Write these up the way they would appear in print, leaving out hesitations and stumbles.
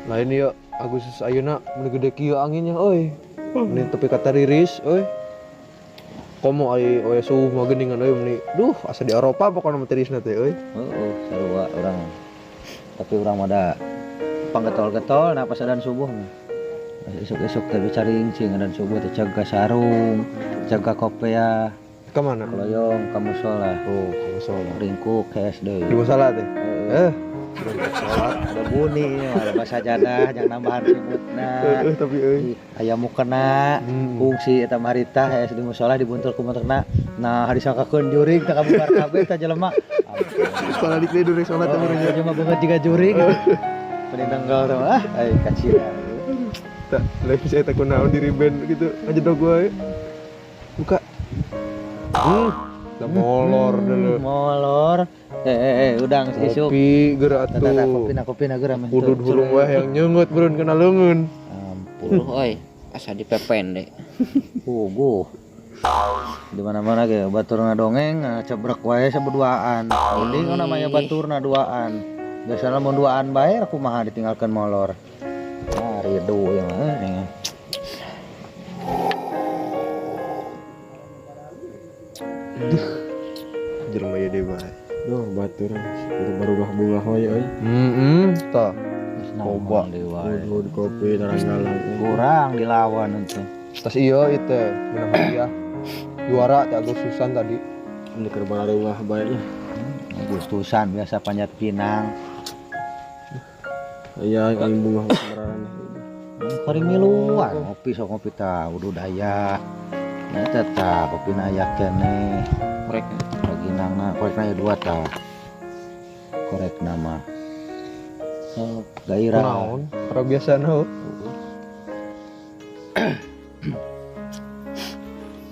Lain ya Agustus ayeuna mun gede kieu anginnya euy. Meni tepi kata riris euy. Komo ai oe suhu mah geuningan euy meni. Duh, asa di Eropa pokona mah tirisna teh euy. Heeh, sarua urang. Tapi urang mah da panggetol-getol na pas adan subuh. Esok-esok teh bicaring cing adan subuh teh jaga sarung, jaga kopea, Ka mana? keloyong ka musola. Oh, ka musola. Ringkuk KS Di deui. musola teh. Heeh. Ada bunyi, ada sajadah, jangan nambahan sibutna. Tapi euy. Aya mukena, fungsi eta marita aya di musola dibuntul ku motorna. Nah, disangkakeun jurig teh kabubar kabeh teh jelema. Sekolah di Kredo rek salat teh Nya cuma banget jiga jurig. Paling tanggal teh ah, ai kacira. Tak, lain saya tak kunaon diri band gitu. Aja dong gue. Buka. Udah molor dulu. Molor. Udang isuk. Kopi geura atuh. Kopi na geura mah. Kudu hulung weh yang nyeungeut bereun kena leungeun. Ampun. Oi, asa dipepen deh. Puguh. Di mana-mana ge baturna dongeng cebrek wae sabeduaan. Mending namanya baturna duaan. Biasana mun duaan bae kumaha ditinggalkeun molor. Ah, ridu ya mah. Jelema ieu deui bae. Duh, batur baru bunga hoy euy. Tah. Coba dewa. Kudu di kopi taranggalang. Kurang dilawan itu. Tas ieu teh menang hadiah. Juara teh Agustusan tadi. Ini keur barungah bae nya. Agustusan biasa panjat pinang. Aya aing bunga kemaran. Kari miluan ngopi sok ngopi tah udah daya. Nya tetap kopi na aya keneh. Korek. Lagi nangna korek na dua tah. Korek nama. So, gairah. Naon? Para biasa naon?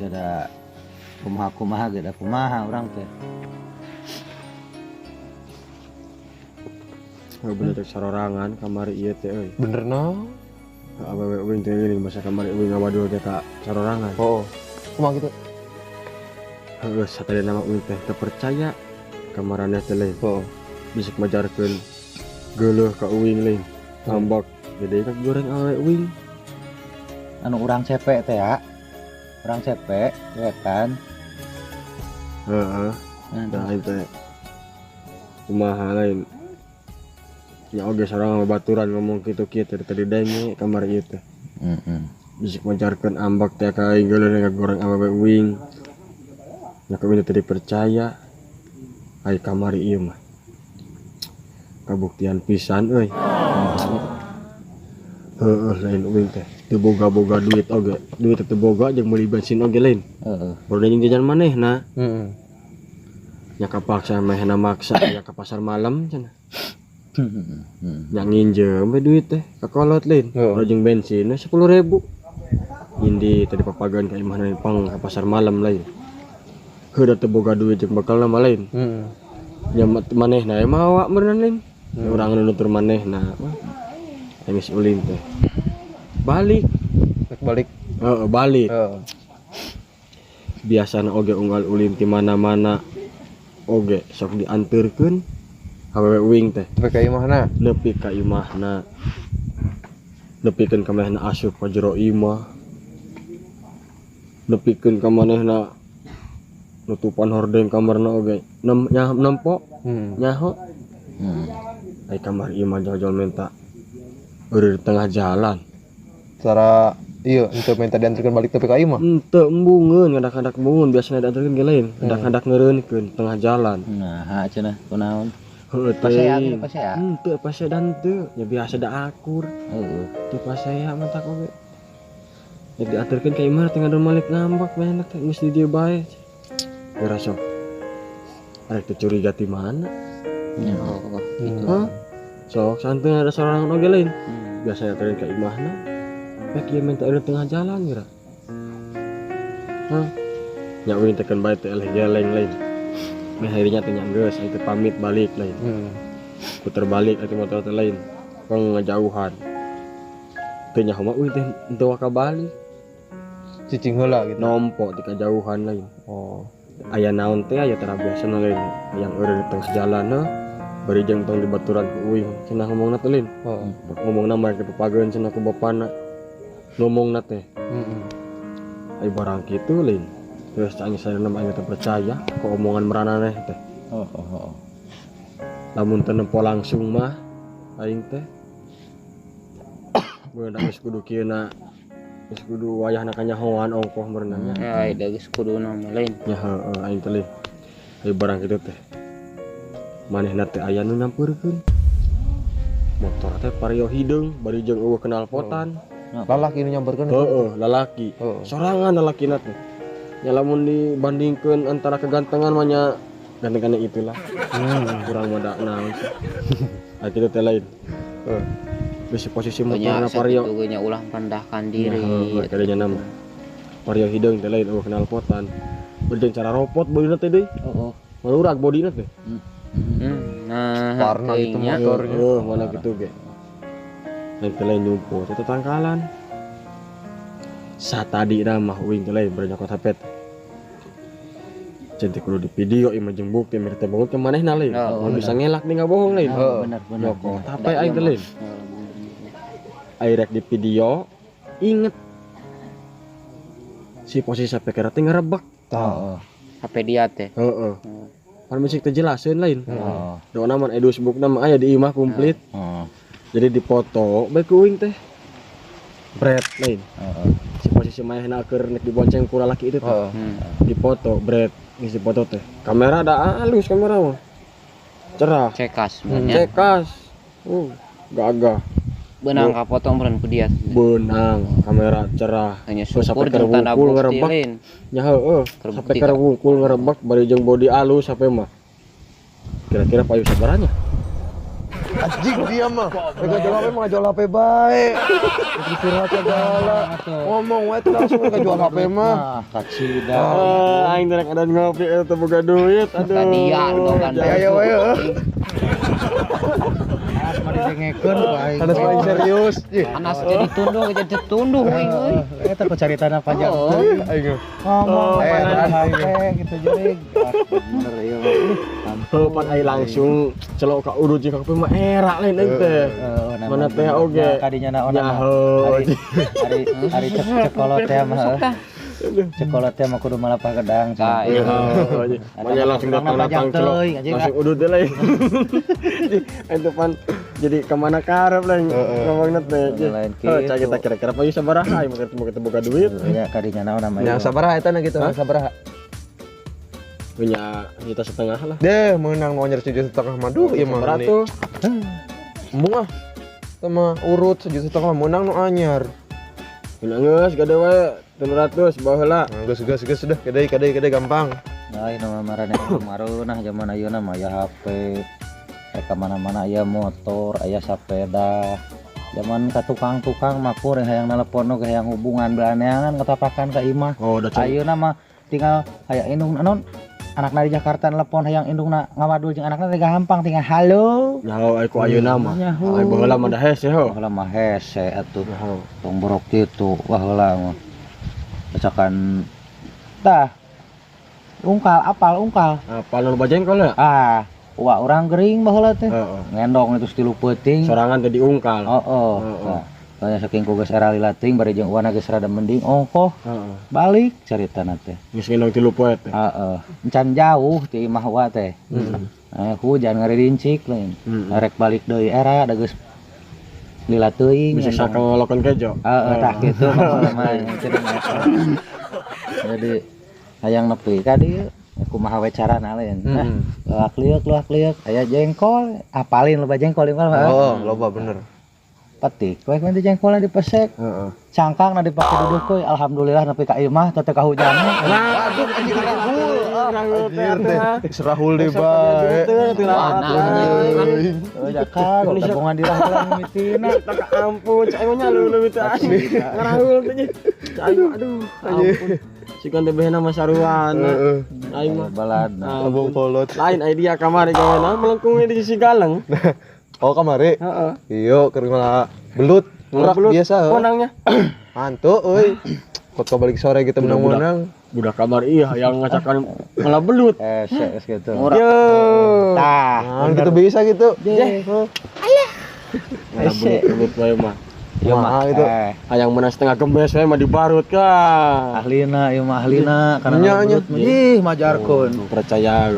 Jadi kumaha ge da kumaha urang teh. Bener teh sarorangan kamari ieu teh euy. Bener naon? Awewe uing teh geuning masa kamari uing ngawadul teh ka sarorangan. Oh. Kumaha gitu? Heeh, satade nama uing teh teu percaya kamarana teh lain. Oh. Bisa majarkeun geuleuh ka uing lain. Tambak gede ka goreng awewe uing. Anu urang cepek teh ya. Urang cepek ya kan. Heeh. Dah teh kumaha lain. Ya oge sareng baturan ngomong kitu-kitu tadi denge kamar ieu teh. Bisa majarkeun ambak teh ka aing geuleuh ka goreng awewe uing. Nya ka teh dipercaya. Ai kamari ieu mah. Kabuktian pisan euy. Heeh, lain uing teh teu boga-boga duit oge. Duit teu boga jeung meuli bensin oge lain. Heeh. Baru jeung jajan manehna. Heeh. Nya kapaksa mehna maksa aya ka pasar malam cenah. Nya nginjem we duit teh ka kolot lain. Baru jeung bensin 10.000. Indi tadi papagan ka imahna pang ka pasar malam lain. Heuda teu boga duit jeung bekalna mah lain. Heeh. Nya manehna mawa meureun lain. Urang nutur manehna. Geus ulin teh. Balik. Balik. Heeh, balik. Heeh. Biasana oge unggal ulin ti mana-mana oge sok dianterkeun awewe uing teh Sampai ka imahna. nepi ka imahna. Nepikeun ka manehna asup ka jero imah. Nepikeun ka manehna nutupan hordeng kamarna oge nempo nyaho. Ai kamar ieu mah jol menta di tengah jalan. Cara iya untuk minta diantarkan balik tapi ka imah. Henteu embungeun ngadak-ngadak embungeun biasana diantarkeun ge lain. Ngadak-ngadak ngeureunkeun tengah jalan. Nah, cenah kunaon? Heueuh Pasean, teh. pasean. Henteu pasedan teu. Ya biasa da akur. Heeh. Teu pasea mentak oge. Ya diaturkeun ka imah tengah don malik ngambak bae teh geus di dieu bae. Geura sok. Arek teu curiga ti mana? Hah? Sok santai ada sorangan oge lain. Biasanya teureun ka imahna. Pek ieu minta eureun tengah jalan geura. Hah? Nya uing teh kan bae teh eleh geleng lain. Meh harinya teh nya geus aya teh pamit balik lain. Puter balik atuh motor teh lain. Kong ngajauhan. Teu nyaho mah uing teh henteu waka balik. Cicing heula gitu. Nompo di kajauhan lain. Oh. Aya naon teh aya tara biasana lain yang eureun di tengah jalan heuh. bari jeung tong di baturan ku uing cenah ngomongna teh lin. Heeh. Ngomongna mah ke papageun cenah ku bapana. Ngomongna teh Heeh. ai barang kitu lin. Terus cang saya nama aing teh percaya ke omongan merananeh teh. Lamun teu nempo langsung mah aing teh beunang geus kudu kieuna geus kudu wayahna kanyahoan ongkoh merenangnya. Ya, ada geus kudu nama lain. Ya heeh aing teh lin. Ai barang kitu teh. Manehna teh aya nu nyampeurkeun. Motor teh vario hideung bari jeung eueuh knalpotan. Lalaki nu nyamperkeun. Heeh, lalaki. Heeh. Sorangan lalakina teh. Ya lamun dibandingkeun antara kegantengan mah nya gantengan itulah. Kurang mada naon sih. Ah kitu teh lain. Heeh. Bisi posisi motorna vario. Itu nya ulah merendahkan Ya, diri. kadenya nama. Vario hideung teh lain eueuh knalpotan. Bari jeung cara ropot bodina teh deui. Heeh. Malurak bodina teh. Nah, Warna itu hatinya. motornya. Mana gitu ge. Lain teh lain nyumpo teh tangkalan. Satadi mah uing teh lain bernyakot HP teh. Cantik kudu di video imah jeung bukti mere teh bangun ke manehna lain. Oh, Mun bisa ngelak nih enggak bohong lain. Benar. Nyokot HP aing teh lain. Aing rek di video inget si posisi HP kira teh ngarebek. Tah. HP dia teh. Heeh. Pan musik teh jelaseun lain. Oh. Dona mah Facebook na mah aya di imah komplit. Oh. Jadi dipoto bae ku uing teh. Bret lain. Oh. Si posisi manehna keur nek dibonceng ku lalaki itu teh. Heeh. Dipoto bret ngisi foto teh. Kamera ada halus kamera mah. Cerah. Cekas sebenarnya. Cekas. Gagah. Benang kapotong peran ku dia. Benang, kamera cerah. Hanya Terus syukur sampai jeung tanda kerwungkul bukti ngarebek. lain. Nya heueuh, Terbukti sampai kan? kerwungkul ngarebek bari jeung bodi alus sampai mah. Kira-kira payu sabaranya? Anjing dia mah. Mega jual HP mah jual HP bae. Istirahat segala. Ngomong wae teh langsung mega jual HP mah. Nah, kacida. Aing teh rek ada ngopi eta boga duit. Aduh. Tadi ya lu kan. Ayo wae. As mah didengekeun ku aing. Anas paling serius. Anas jadi tunduh wing euy. Eta ku caritana panjang. Aing. Ngomong Dan HP gitu jurig. Bener ieu mah. Pan aing langsung celok ka urut jeung HP mah era lain teh. Mana teh oge. Kadinya naon Nyaho. Ari cekolot teh mah. Cekolot teh mah kudu malapah gedang. Nah, iya. Makanya langsung datang celok. Langsung udut teh lain. Itu pan jadi kemana karep lain ngomongna teh. Lain Oh, kitu. cak kita kira-kira payu sabaraha aing mah ketemu buka duit. Ya kadinya naon namanya. Yang sabaraha eta na gitu, sabaraha. Punya juta setengah lah. Deh, menang mau nyari 1,5 juta mah. Duh, ieu mah. Beratus. Embung ah. Sama urut 1,5 juta menang nu anyar. Punya geus gade wae 300 baheula. Geus dah, kadai gampang. Lain nama marane marunah zaman ayeuna mah aya HP. Ka mana-mana aya motor, aya sepeda. Zaman ka tukang-tukang mah kur hayang nelpon ge hayang hubungan belaneangan katapakan ka imah. Oh, udah cari. Ayeuna mah tinggal aya indung naon anakna di Jakarta nelpon hayang indungna ngawadul jeung anakna teh gampang tinggal halo. Nyaho ai ku ayeuna mah. Nyaho. Ai baheula mah da hese ho. Baheula mah hese atuh. Nyaho. Tong borok kitu wah heula mah. Misalkan tah apal ungkal. Apal nu bajengkol ya? Wah orang gering baheula teh. Heeh. Ngendong itu stilu peuting. Sorangan teh diungkal. Oh. Nah, soalnya saking ku geus era lilating bari jeung uwana geus rada mending ongkoh Heeh. balik caritana teh. Geus ngendong 3 poe teh. Heeh. Encan jauh ti imah wa teh. Hujan ngaridincik lain. Rek balik deui era da geus lila teuing. Bisa sakang ngolokeun kejo. Tah kitu mah jadi hayang nepi ka dieu kumaha we carana lain. Luak liuk aya jengkol, apalin loba jengkol imah mah. Oh, loba bener. Petik we nanti jengkolna dipesek. Heeh. Cangkangna dipake duduk euy, alhamdulillah nepi ka imah teu ka hujan. Aduh, anjing rahul. Anjir teh, serahul deui bae. Oh jakar, tabungan dirahul mitina. Tak ampun, cai mah nyalu leuwih teh asli. Ngarahul teh. Cai aduh, ampun. Sikeun teh behena mah saruan. Heeh. Aing mah Baladna. Abang polot. lain idea kamari gaweana melengkung di sisi galeng. Oh, kamari. Heeh. Iyo, keur ngalah belut. Urak Belut. biasa. Konangnya. Mantu euy. Kota balik sore kita menang-menang. Budak kamar iya yang ngacakan malah belut. Gitu. Yo. Nah, kita bisa gitu. Malah belut wae mah. Ya mah itu. Hayang menang setengah gembes wae mah dibarut kan. Ahlina, ieu mah ahlina Nya, karena nya. ih majarkeun. Percaya.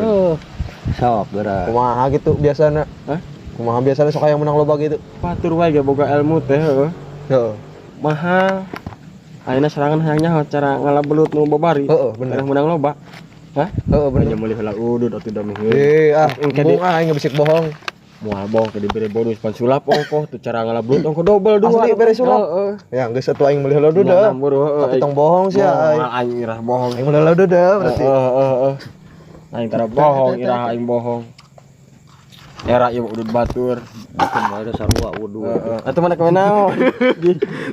Sok geura. Kumaha gitu biasana. Hah? Kumaha biasana sok yang menang loba gitu. Batur wae ge boga ilmu teh heuh. Heeh. Mahal. Ayeuna serangan hayangnya cara ngalabelut nu babari. Heeh, bener. Menang loba. Hah? Heeh, bener. Nya meuli heula udud atuh da meuheun. Embung aing ngebisik bohong. Moal bohong ke diberi bonus pan sulap ongkoh tuh cara ngalabelut ongkoh double dua. Asli bere sulap. Heeh. Ya geus atuh aing meuli heula duda. Tapi tong bohong sih aing. Aing irah bohong. Aing meuli heula duda berarti. Heeh. Aing tara bohong irah aing bohong. Era ieu udud batur. Mungkin wae ada sarua wudu. Atuh mana kemana?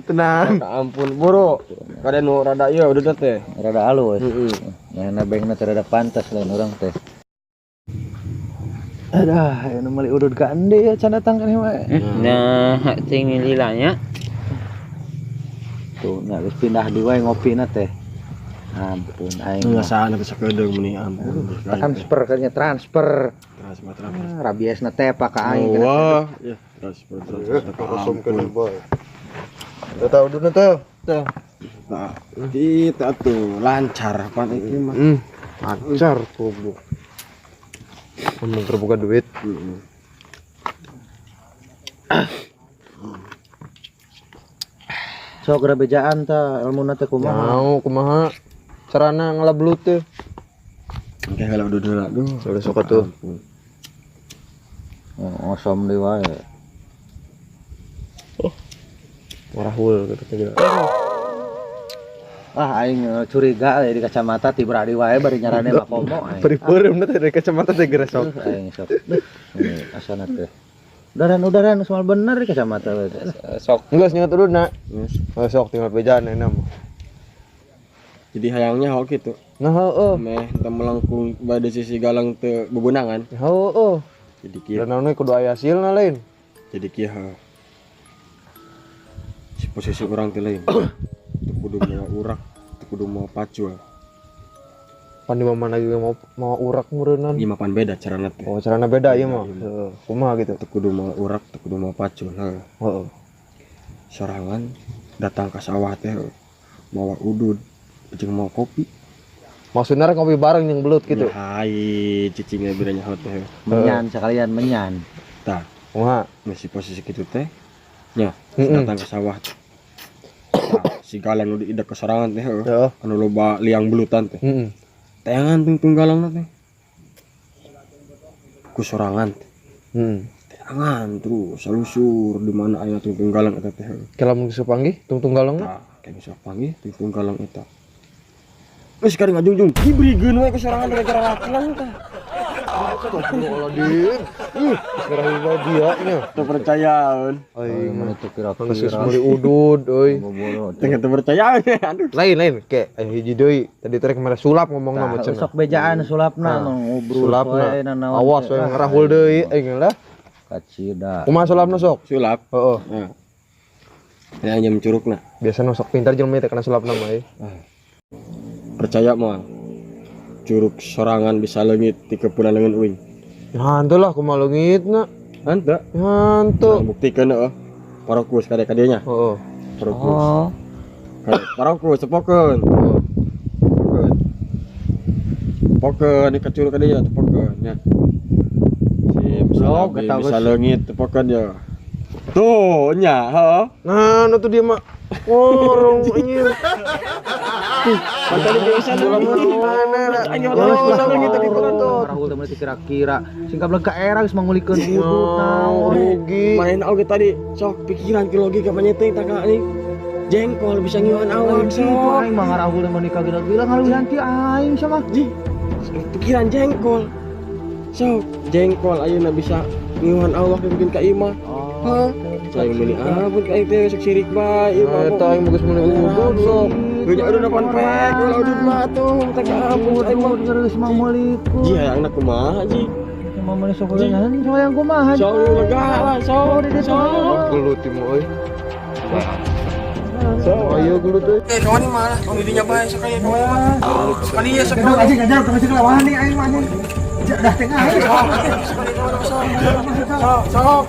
Tenang. Ya ampun, buru. Kada nu rada ieu udud teh. Rada alus. Heeh. Ya nebengna teh rada pantas lain urang teh. Adah, anu meuli udud ka ende ya can datang kan wae. Nah, cing lilanya. Tuh, nya geus pindah di wae ngopina teh. Ampun aing. Ngasaan bisa kedeung meni ampun. Transfer kayaknya transfer. Transfer. Rabiesna teh pak ka aing. Wah, ya transfer ampun. boy. Tahu dulu tuh. Nah, kita tuh lancar pan iki mah. Lancar goblok. Ngomong terbuka duit. Sok rabejaan ta ilmuna teh kumaha? Mau kumaha carana ngelablut teh. Oke, kalau udud heula duh. Sudah sok atuh. Ngosom deui wae. Warahul gitu kira. Aing curiga di kacamata tibradi wae bari nyarane makomo aing. Peripeureum teh dari kacamata teh geus sok. Aing sok. Ini asana teh. Udaran soal bener di kacamata we. Sok Geus nyeut ududna. Sok tinggal bejaan enak mah. Jadi hayangnya hok gitu. Nah, heueuh. Meh teu melengkung bade sisi galang teu bebenangan. Heueuh. Jadi kieu. Dan naon kudu aya hasilna lain. Jadi kieu si posisi orang teh lain. Teu kudu mau urak, teu kudu mau pacul. Pan di mana lagi mau urak meureunnan. Ieu mah pan beda carana teh. Oh, carana beda ieu mah. Heeh. Kumaha gitu. Teu kudu mau urak, teu kudu mau pacul. Heeh. Sorangan datang ke sawah teh bawa udud jeung mau kopi. Maksudna rek ngopi bareng yang belut gitu. Hai, cicingnya biranya hot teh. Menyan sekalian menyan. Tah, Kumaha? masih posisi kitu teh. Nya, Mm-mm. datang ke sawah. Tah, si galang nu diidak ke sorangan teh. Heeh. Anu loba liang belutan teh. Heeh. Tayangan tungtung galangna teh. Ku sorangan teh. Tayangan terus salusur di mana aya tungtung galang eta teh. Kalau mun panggih tungtung galangna. Tah, kayak bisa panggil tungtung galang eta. Geus kari ngajungjung dibrikeun we ku sorangan gara-gara lakilan tah. Astagfirullahaladzim. Sekarang dia nya. Teu percayaan. Aing Mana teu geus kira-kira. meuli udud euy. Bobo Teu percayaan. Aduh. Lain ke aya hiji deui. Tadi trek mere sulap ngomongna mah cenah. Sok bejaan sulapna ngobrol Sulapna. Awas we ngarahul deui aing lah. Kacida. Kumaha sulapna sok? Sulap. Heeh. Heeh. Ya hanya mencurukna. Biasana sok pintar jelema teh kana sulapna mah. Percaya moal. Curug sorangan bisa leungit ti kepunan leungeun uing. Hantu lah kumaha leungitna. Henteu. Hantu. Buktikeun heuh. Parokus kade-kade nya. Heeh. Parokus. Oh, Parokus cepokeun. Pokeun di kacurug kade nya cepokeun nya. Sip, Sok, eta bisa geus. leungit cepokeun ya. Tuh nya, heuh. Nah, nu tuh dia mah. Orang anjir. Tadi bisa Mana? Rahul teh meuti kira-kira. Singkap lega era geus mangulikeun udud naon. Rugi. Main oge tadi sok pikiran ke logika panyeteng taka nih. Jengkol bisa ngiwan awak Gitu sok. aing mah ngarahul teh menikah gila-gila ngalewihan ti aing sama. Ji. Pikiran jengkol. Sok jengkol ayeuna bisa ngiwan awak bikin ka imah. Hah? Saya meuni ampun ka teh sok sirik bae ieu mah. Eta aing geus meuli udud sok. Geunya udah depan pek, ulah udud mah tuh, tak ampun aing mah. Geus mangulikeun. Ji hayangna kumaha ji? Mau meuli sok geunan soalnya kumaha. Sok lega lah, sok. Gelut ti mah euy. Ayo dulu tuh. Kawan ini malah dirinya baik sekali kawan. Sekali ya sekali. Aja ngajar kasih kelawahan nih aing mah anjing. Dah tengah. Sekali kawan. Sok. Sok.